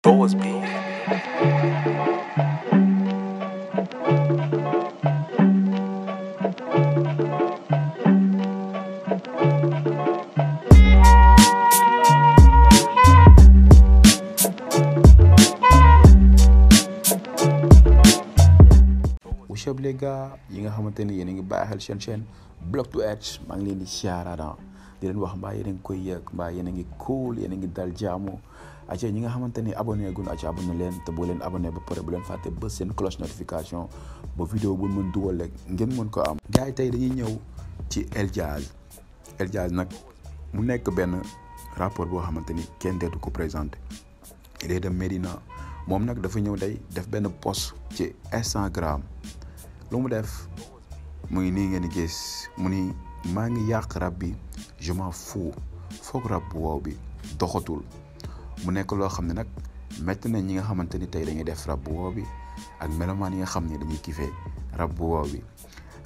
Boas Beat. What's up les gars yi nga xamante ni yéen a ngi bàyyi xel seen chaîne Block to Edge maa ngi leen di siyaaraada di leen wax mbaa yéen a ngi koy yëg mbaa yéen a ngi cool yéen a ngi dal jaamu aca ñi nga xamante ni abonné gun aca abonné leen te boo leen abonné ba pare bu leen fàtte ba seen cloche notification ba vidéo bu mën dugal rek ngeen mën ko am. Gars yi tey dañuy ñëw ci El Jazz nag mu nekk benn rapport boo xamante ni kenn deetu ko présenté il est de Médina moom nag dafa ñëw day def benn post ci Instagram. lu mu def mu ngi nii ngeen di gis mu ni maa ngi yàq rab bi je m'en fous foog rab bu wow bi doxatul mu nekk loo xam ne nag métti na ñi nga xamante ni tey dañuy def rab bu wow bi ak melomaan yi nga xam ne dañuy kiffee rab bu wow bi.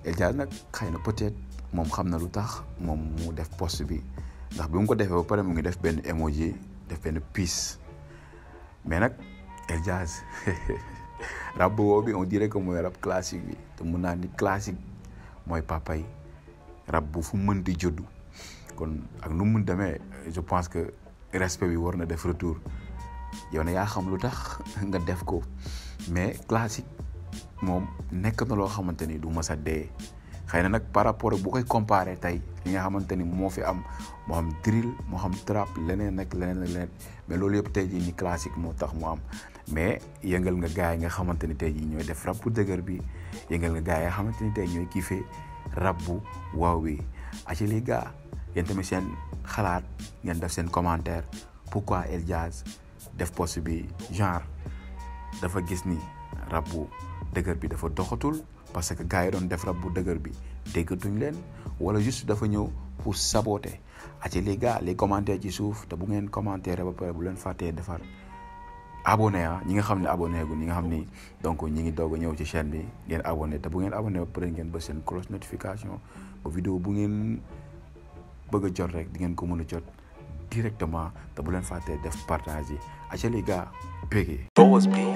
El Jazz nag xëy na peut-être moom xam na lu tax moom mu def post bi ndax bi mu ko defee ba pare mu ngi def benn emoji def benn peace mais nag El Jazz rab bu wow bi on dirait que mooy rab classique bi te mun naa ni classique mooy papay rab bu fu mën di juddu kon ak nu mun demee je pense que respect bi war na def retour yow ne yaa xam lu tax nga def ko mais classique moom nekk na loo xamante ni du mës a dee xëy na nag par rapport bu koy comparer tey li nga xamante ni moo fi am moo xam drill moo xam trap leneen ak leneen mais loolu yëpp tey jii ni classique moo tax mu am mais yëngal nga gars yi nga xamante ni tey jii ñooy def rap bu dëgër bi yëngal nga gars yi nga xamante ni tey ñooy kiffee rap bu waaw bi aci les gars yéen tamit seen xalaat ngeen def seen commentaire pourquoi El Jazz def post bi genre dafa gis ni rap bu dëgër bi dafa doxatul parce que gars yi doon def rap bu dëgër bi déggatuñ leen wala juste dafa ñëw pour saboter aci les gars les commentaires ci suuf te bu ngeen commentaire ba pare bu leen fàttee defar abonné ñi nga xam ne abonné gu ñi nga xam ni donc ñi ngi doog a ñëw ci chaîne bi ngeen abonné te bu ngeen abonné ba pare ngeen ba seen cloche notification ba vidéo bu ngeen bëgg a jot rek di ngeen ko mën a jot directement te bu leen fàttee def partage yi aca les gars bégee Boas Beat.